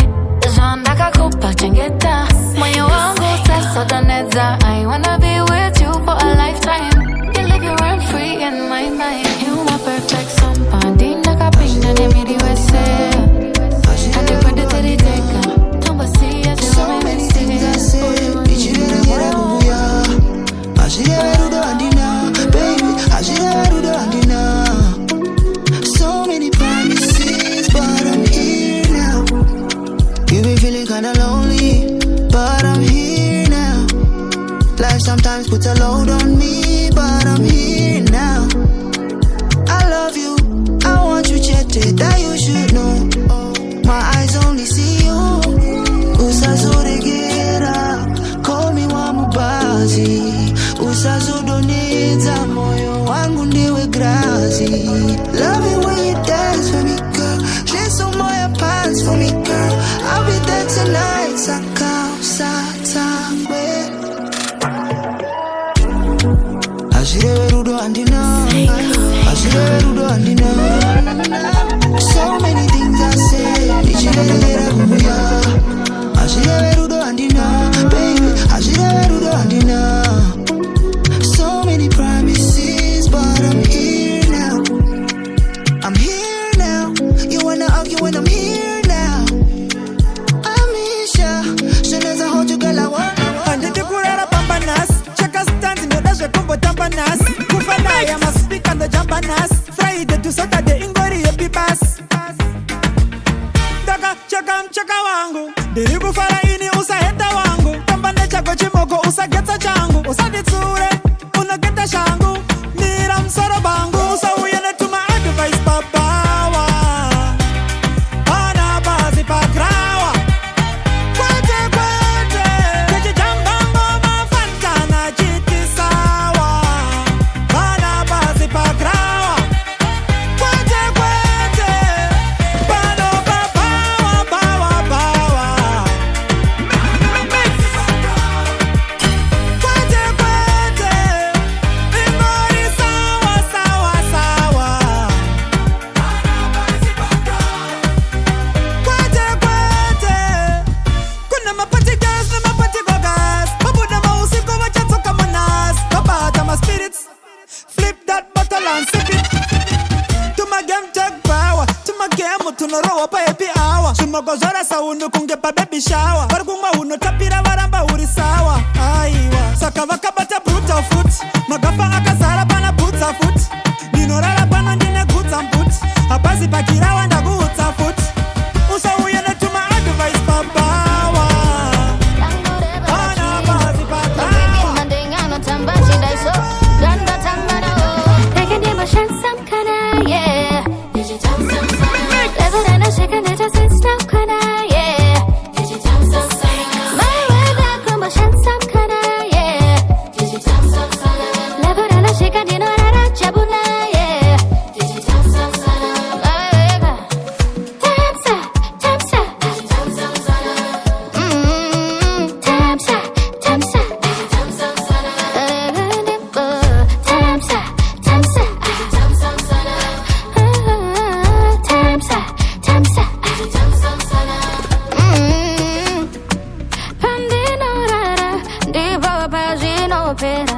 S12: Zandaka kupa chengeta Moyo wangu teso daneza I wanna be with you for a lifetime You live your rent free in my mind You my perfect somebody Nakapinda ni miri wese Hadi kwende teriteka Tumba siya
S11: So many things I say Ichirera kubuya Ashirera andina Baby Ashirera andina So many promises But I'm here now You been feeling kinda lonely But I'm here now Life sometimes puts a load on me But I'm here now I love you I want you chete That you should know My eyes only see you Usazoregera Call me wa mubazi Usazodoneza Moyo wangu ndiwe grazi Love it when you dance for me girl Let some more pants for me girl I'll be there tonight Sakau satawe Ashire rudo andina Ashire rudo andina So many things I say Ichirera kubuya Ashire rudo andina Baby Ashire rudo andina So many promises But I'm here now I'm here now You wanna argue when I'm here now I'm Isha Sheneza hold you girl I want
S7: Andete kurara pambanas Cheka stand in the shekumbo tambanas Kufana ya maspika ndo jambanas Friday to Saturday ingori yepi bas Daka cheka mcheka wangu Diribu fara ini usa heta wangu Tambane chako chimoko usa geta changu Usa ditsure unageta shangu Nira msoro bangu Usa uyene tuma advice papawa Ana bazi pakrawa Kwete kwete Kechi jambambo mafanta na jiti sawa Ana bazi pakrawa Kwete kwete Bano papawa bawa bawa Kwete kwete mogozora saunu kunge pa baby shower Varkumwa unotapira varamba uri sawa Aiwa Saka vakabata brutal foot Magafa akazara pana butsa foot Ninorara pano ndine gutsa mputi Apazi pakirawa ndaguhutsa foot Usa uyene tuma advice papawa Pana apazi pakawa
S12: Mandengano tamba chidaiso Ganda tamba na o Peke dima shansam kana yeah Digital samsana Level and a shaken it just in stop kana yeah Digital samsana My way back from a shansam kana yeah Digital samsana Level and a shaken dino rara chabuna yeah Digital samsana My way back Tamsa Tamsa Digital samsana Tamsa Tamsa Digital samsana Tamsa Tamsa Digital samsana Tamsa Tamsa Digital samsana Pandino rara Divo pagino pera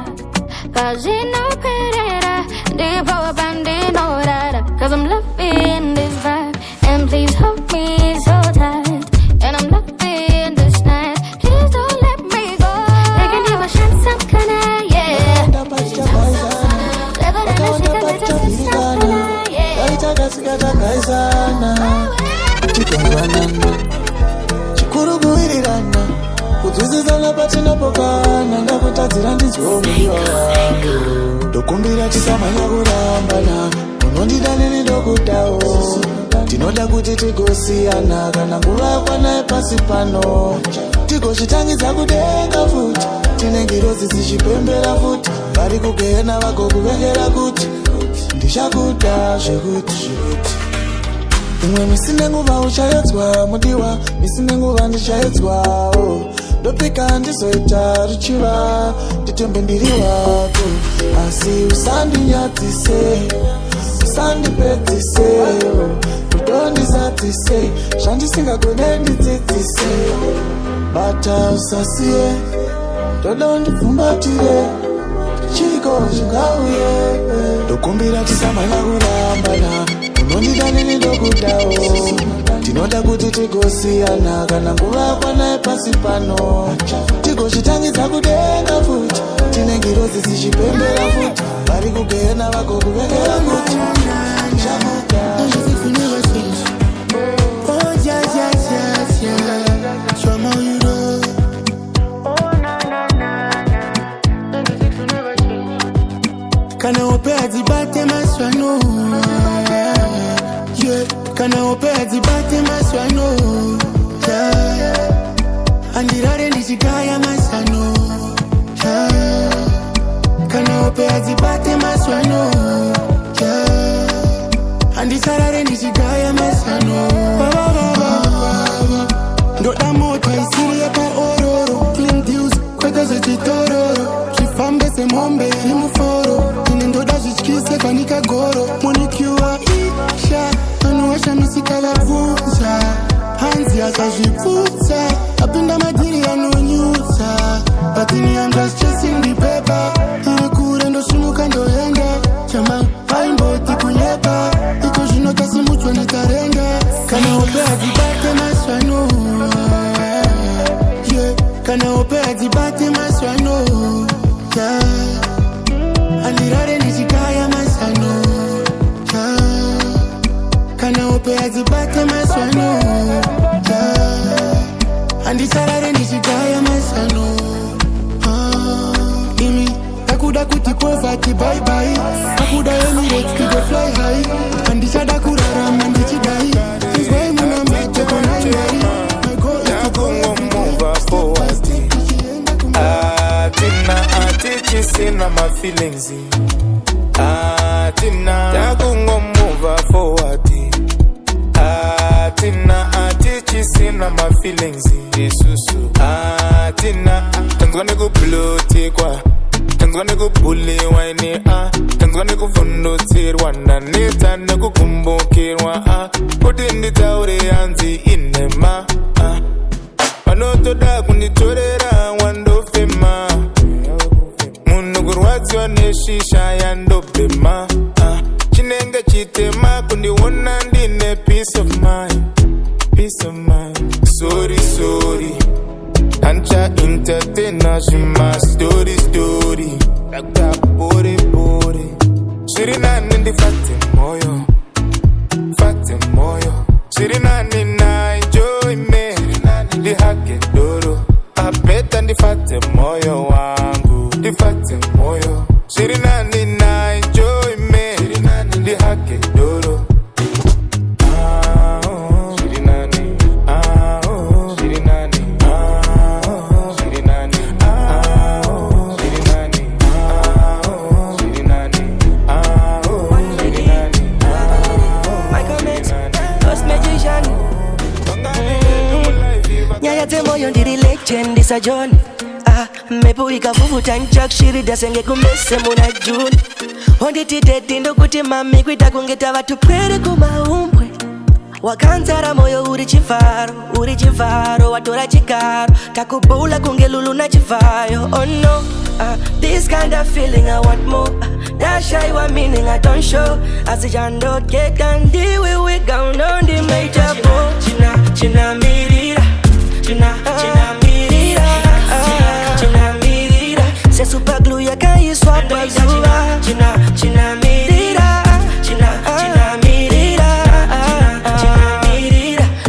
S12: Pagino perera Divo pandino rara Cause I'm loving this vibe And please hold me so tight And I'm loving this night Please don't let me go Like a diva shansam kana yeah Level and a shaker let us stop kana yeah
S6: Chikongwanana Chikuruguirirana Kuzuzizana patinapokana Ndakutadzira ndizvomiwa Ndokumbira tisamanya kurambana Unondida nini ndokutawo Ndinoda kuti tigosiyana Kana nguva yakwana pasi pano Tigochitangidza kudenga futi Tinengirozi zichipembera futi Vari kugena vakokuvengera kuti Ndichakuda zvekuti Imwe misine nguva uchaedzwa mudiwa Misine nguva ndichaedzwawo Ndopika ndizoita ruchiva Nditembe ndiri wako Asi usandinyadzise Usandipedzise Kutondizadzise Zvandisingagone ndidzidzise Bata usasiye Ndoda undipfumbatire Chiko chingauye Ndokumbira tisamanya kurambana Unondida nini ndokudawo Ndinoda kuti tigosiyana Kana nguva yakwana pasi pano Tigochitangidza kudenga futi Tinengirozi zichipembera futi Vari kugena vakokuvengera kuti
S5: Oh yeah yeah yeah yeah Show me you know Kana opea zibate maswano Yeah Kana opea zibate maswano Yeah Andirare ndichigaya masano Yeah Kana opea zibate maswano Yeah Andisarare ndichigaya masano Ndoda moto isiri yepa ororo Clean deals kweka zechitororo Chifambe se mombe imuforo Ndoda zvichikise kwanika goro Monikiwa isha Anuwasha misika vabvunza Hanzi akazvipfutsa Apinda madhiri anonyutsa Patini I'm just chasing the paper Iri kure ndoshimuka ndoenda Chama paimboti kunyepa Iko zvinokasi muchwa nekarenga Kana opea dzibate maswano Yeah Kana opea dzibate maswano Yeah Andirare ndichigaya masano Yeah Kana opea dzibate maswano Yeah Andisarare ndichigaya masano Imi Akuda kuti poverty bye bye Akuda Emirates to go fly high Andishada kurarama ndichidai Izwai muna mete kona inai My goal is to go move forward
S17: Ati sina my feelings Atina Yakungo move forward Ati sina my feelings Yesusu Atina Tangwane kublotekwa Tangwane kubuli waini Tangwane kufundotirwa Nanita nekukumbukirwa Kuti nditaure yanzi inema Panotoda kunditorera wandofema Munhu kurwadziwa neshisha yandobhema Chinenge chitema kundiona ndine peace of mind peace of mind. Sorry, Ancha entertainer, she my story. Like that body. Shirinani ndi fate moyo. Shirinani na enjoy me. Ndi hake doro. Apeta ndi fate moyo wangu. Ndi fate moyo. Shirinani na enjoy me. Ndi hake doro.
S6: Moyo ndiri legend is a John. Mepo ikavuvuta nchak shirida senge kumese muna June. Onditi dedi ndokuti mami kuita kungeta watu kwere kumaumbwe. Wakanzara moyo uri chivaro watora chikaro. Takubula kunge lulu na chivayo. Oh no, this kind of feeling I want more. That shy one meaning I don't show. As a jando get and deal we gone on the major boat. China mirira. China mirira. Se super glue ya can you swap the China mirira.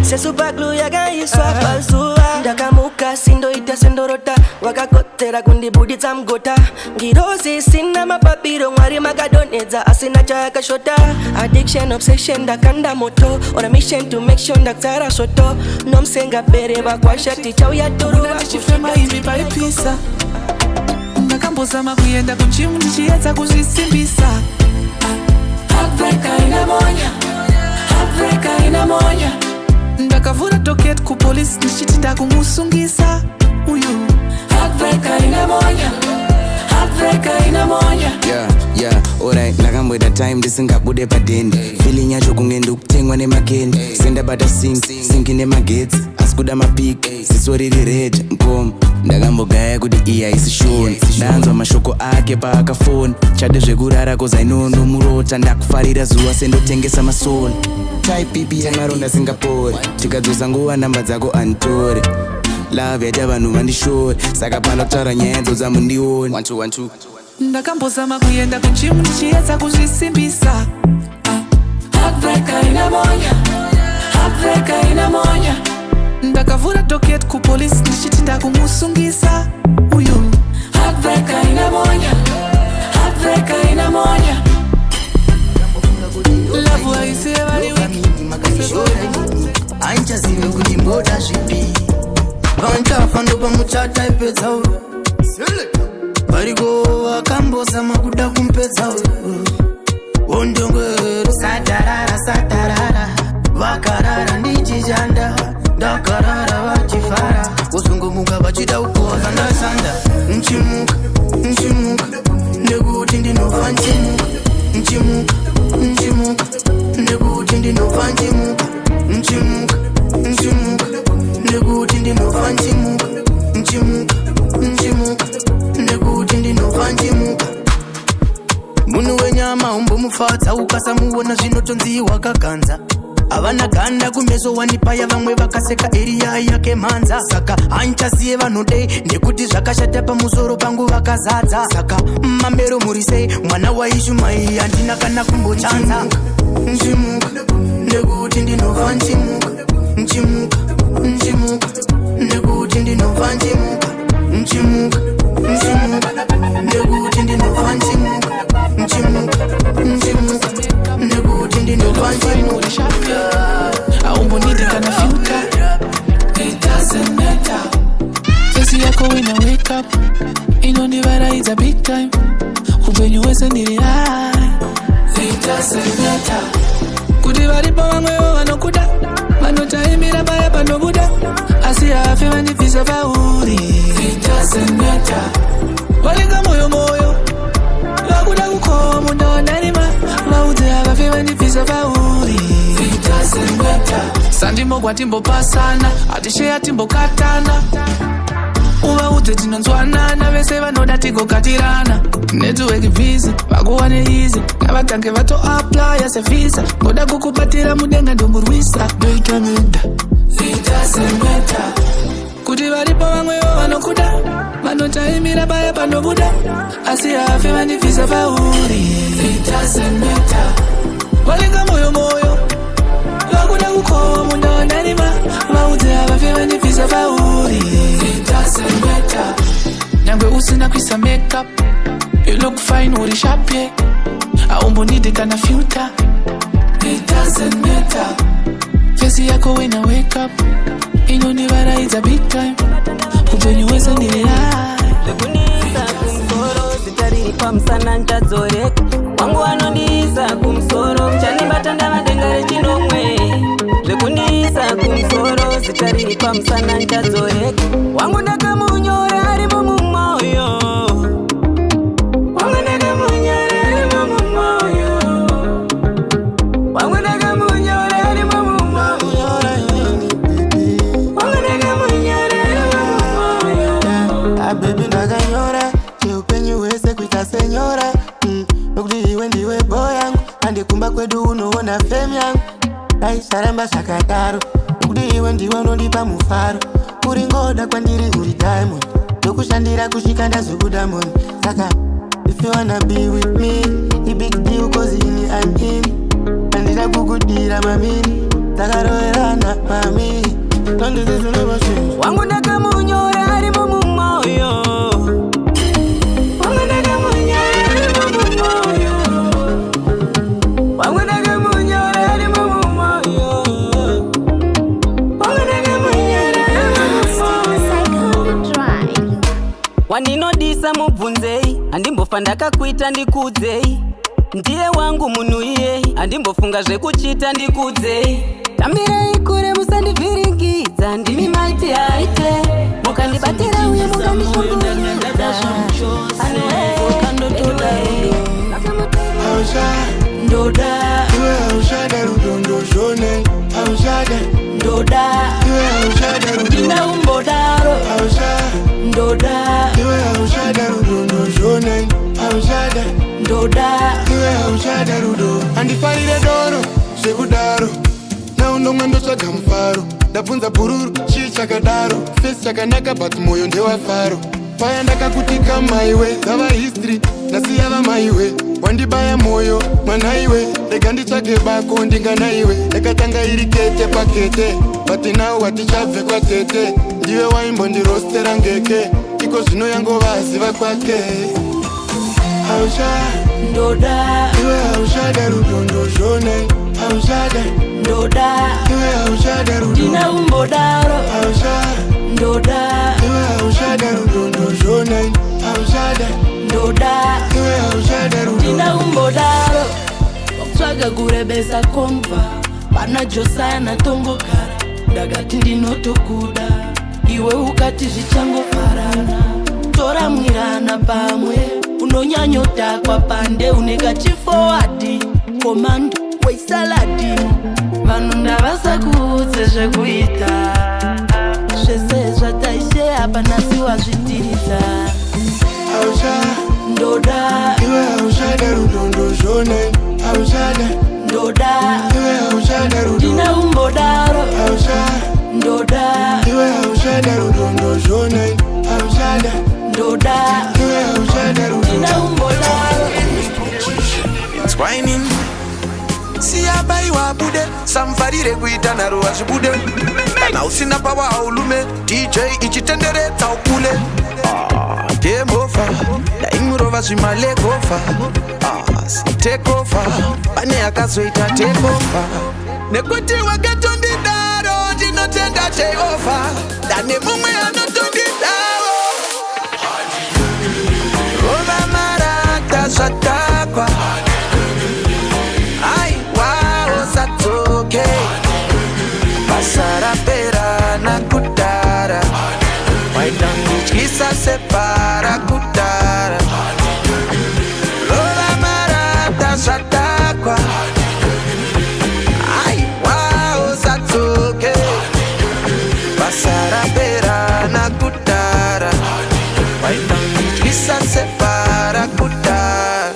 S6: Se super glue ya can you swap azua. Ndakamuka sindo ita sendorota. Wakakotera kundibuditsa mgota. Ngirozi sina mapapiro mwari makadonedza asina chakashota. Addiction, obsession, ndakanda moto. On a mission to make sure ndaktara soto. Nomsenga bere bakwasha ticha uyaturu
S18: chifema hivi paipisa. Ndakamboza makuyenda kuchimu ndichiedza kuzvisimbisa. Heartbreaker ina monya. Ndakavura docket ku police ndichiti ndakumusungisa uyu. Heartbreaker ina monya.
S4: Yeah, alright, nakamboita time ndisingabude padeni. Feeling yacho kunge ndikutengwa nemakeni. Senda bata sinki nemagetsi. Asikuda mapik, siswariri red, nkomo. Ndakambogaya kuti iya isishoni. Ndanzwa mashoko ake paakafoni. Chade zvekurara koza inondo murota. Ndakufarira zuwa sendotengesa masoni. Type pipi yamaronda Singapore. Tikadzosa nguva namba dzako antore. Love yaita vanhu vandishore. Saka pano kutaura nyaya dzo dzamundione. 1 2 1 2.
S18: Ndakambozama kuyenda kuchimu ndichiedza kuzvisimbisa. Heartbreaker ina monya. Ndakavura docket ku police ndichiti ndakumusungisa uyu. Heartbreaker ina monya. Love waise vari wiki.
S11: Ainchazive kuti mbota zvipi. Vanchafa ndopa muchata ipedza uyu. Variko vakambozama kuda kumpedza uyu. Wondongweru satarara. Vakarara ndichijanda. Ndakarara vachifara. Kuzungumuka vachida kukoza ndasanda. Nchimuka. Nekuti ndinova nchimuka. Nekuti ndinova nchimuka. Nekuti ndinova nchimuka. Nekuti ndinova nchimuka. Munhu wenyama umbomufadza ukasamuona zvinotonziwa kaganza. Havana ganda kumeso wanipaya vamwe vakaseka eriya yake manza. Saka hanchaziye vanode nekuti zvakashata pamusoro pangu vakazadza. Saka mambero murise mwana waishumai handina kana kumbochanza. Nchimuka nekuti ndinova nchimuka. Nekuti ndinova nchimuka. Nekuti ndinova nchimuka. Nekuti ndinova nchimuka.
S18: I won't need it kind of filter. It doesn't matter. Face yako when I wake up. Inonivara it's a big time. When you wasn't it high. It doesn't matter. Kuti varipa vamwe vanokuda. Vanotaimira paya panobuda. Asi hafe vandipisa pauri. It doesn't matter. Valika moyo. Vakuda kukoma ndawandarima. Vaudze havafe vandipisa pauri. It doesn't matter. Sandimogwa timbopasana. Atisheya timbokatana. Uvaudze tinonzwanana. Vese vanoda tigokatirana. Network busy. Vakuwane easy. Ngavatange vato apply as a visa. Ngoda kukubatira mudenga ndomurwisa. Wait a minute. It doesn't matter. Kuti varipo vamwewo vanokuda vanotaimira baya panobuda asi hafe vanifisa pauri. It doesn't matter. Valinga moyo moyo vakuda kukowa munda wandarima vaudze havafe vanifisa pauri. It doesn't matter. Nyangwe usina kuisa makeup you look fine uri sharp yeah. Aumbonide kana filter. It doesn't matter. Face yako when I wake up inondivara it's a big time. Upenyuweza nile
S19: Lekunisa kumsoro zitaripa msana ntadzoreka wangu wanondisa kumsoro mchani batanda madengare chinomwe. Lekunisa kumsoro zitaripa msana ntadzoreka wangu ndakamunyora ari mumumoyo. Wangu ndakamunyora ari mumumoyo. Wangu ndakamunyora ari mumumoyo. Wangu ndakamunyora ari mumumoyo.
S5: Baby ndakanyora cheupenyu wese kuita senyora nokuti iwe ndiwe boy yangu andikumba kwedu unoona fame yangu aisaramba zvakadaro nokuti iwe ndiwe unondipa mufaro uri ngoda kwandiri uri diamond ndokushandira kusvika ndazobuda moni saka if you wanna be with me a big deal cause ini I'm in andida kukudira mamini takaroerana mami tondizizunevasvinhu
S19: wangu ndakamunyora ari mumumoyo. Wangu ndakamunyora ari mumumoyo. Wangu ndakamunyora ari mumumoyo. Wangu ndakamunyora ari mumumoyo. Wandinodisa mubvunzei handimbofa ndakakuita ndikudzei. Ndiye wangu munhu iye handimbofunga zvekuchita ndikudzei. Tambirei kure musandivhiringidza ndimi maiti haite mukandibatira uye mukandishungurudza.
S5: Ndoda iwe haushada rudondo zhone haushada
S19: Ndoda
S5: iwe haushada rudondo
S19: ndina umbodaro
S5: haushada
S19: Ndoda
S5: iwe haushada rudondo zhone haushada
S19: Ndoda
S5: iwe haushada rudo andifarire doro zvekudaro naunomwe ndotsvaga mufaro ndabvunza bhururu chii chakadaro fesi chakanaka but moyo ndewafaro paya ndakakutika maiwe dzava history ndasiyava maiwe wandibaya moyo mwanaiwe rega nditsvage bako ndinganaiwe ndakatanga iri kete pakete but now watichabve kwatete ndiwe waimbondirostera ngeke iko zvino yangovaziva kwake haushada
S19: Ndoda
S5: iwe haushada rudondo zhone haushada
S19: Ndoda
S5: iwe haushada rudondo
S19: ndina umbodaro
S5: haushada
S19: Ndoda
S5: iwe haushada rudondo zhone haushada
S19: Ndoda
S5: iwe haushada rudondo
S19: ndina umbodaro wakutsvaga kurebesa komva pana Josiah natongogara ndakati ndinotokuda iwe ukati zvichangofarana toramwirana pamwe unonyanyotakwa pande uneka chifowadi komando wesaladi vanhu ndavasakuudze zvekuita zvese zvataishe hapana siwazvitiridza
S5: haushada
S19: Ndoda
S5: iwe haushada rudondo zhone haushada
S19: Ndoda
S5: iwe haushada rudondo
S19: ndina umbodaro
S5: haushada
S19: Ndoda
S5: iwe haushada rudondo zhone haushada
S19: Ndoda
S5: iwe haushada rudondo
S19: ndina umbodaro.
S4: It's whining. Siyabaiwa bude samfarire kuita naro azvibude kana usina pawa aulume DJ ichitenderedza ukule game over daimurova zvimalekova take over pane akazoita take over nekuti wakatondidaro ndinotenda Jehova dane mumwe anotondidaro ova marata zvatakwa satsoke basara pera nakudara waitangityisa separa kudara lova marata zvatakwa aiwao satsoke basara pera nakudara waitangityisa separa kudara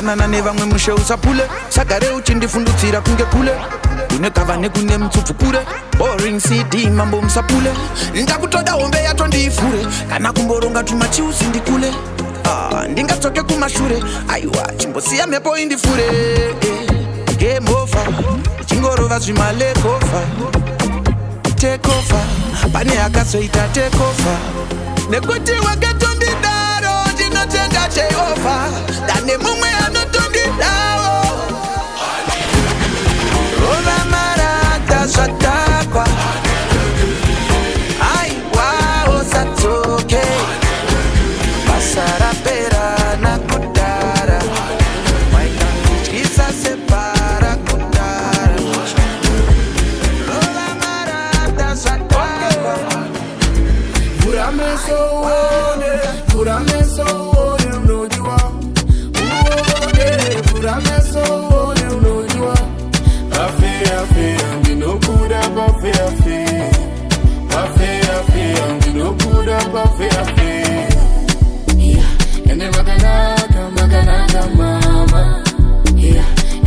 S14: danana nevamwe mushe usapule sagare uchindifundutsira kunge kule unekava nekune mtsupfu kure boring cd mambo musapule ndakutoda hombe yato ndiifure kana kumboronga tumachiusi ndikule ndingatsoke kumashure aiwa chimbosiya mhepo indifure game over chingorova zvimalekofa tekofa pane akazoita tekofa nekuti wakatondidaro ndinotenda jehova dane mumwe anotondidawo rova marata zvatakwa aiwa usatsoke basara pera nakudara waikandityisa separa kudara rova marata zvatakwa
S17: Furameso uone unojua uone furameso uone unojua afe ndinokuda afe ndinokuda afe ende makanaka mama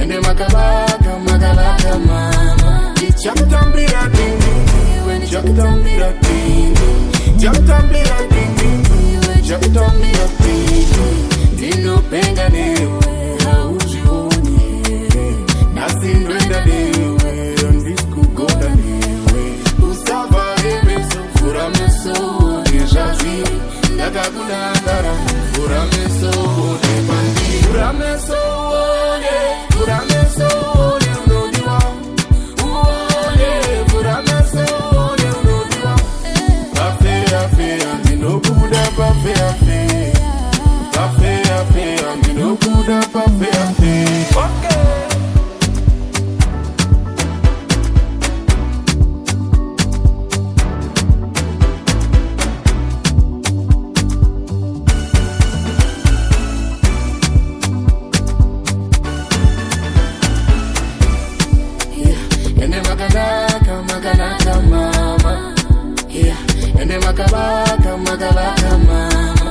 S17: ende makalaka mama chakutambira ding chakutambira ding chakutambira ding chakutambira ding ndinopenda newe hauzioni nasindwenda newe ndisikugonda newe usava emeso furameso nezvazviri ndakakunangara furameso nepandi furameso unodiwa uone furameso unodiwa afe ndinokuda afe ndinokuda afe ende makanaka mama ende makalaka mama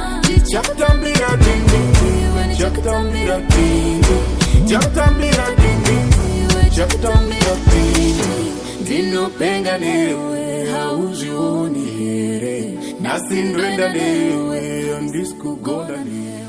S17: chakutambira ding chakutambira ding chakutambira ding chakutambira ding ndinopenga newe hauzioni here nasindwenda newe ndisikugonda newe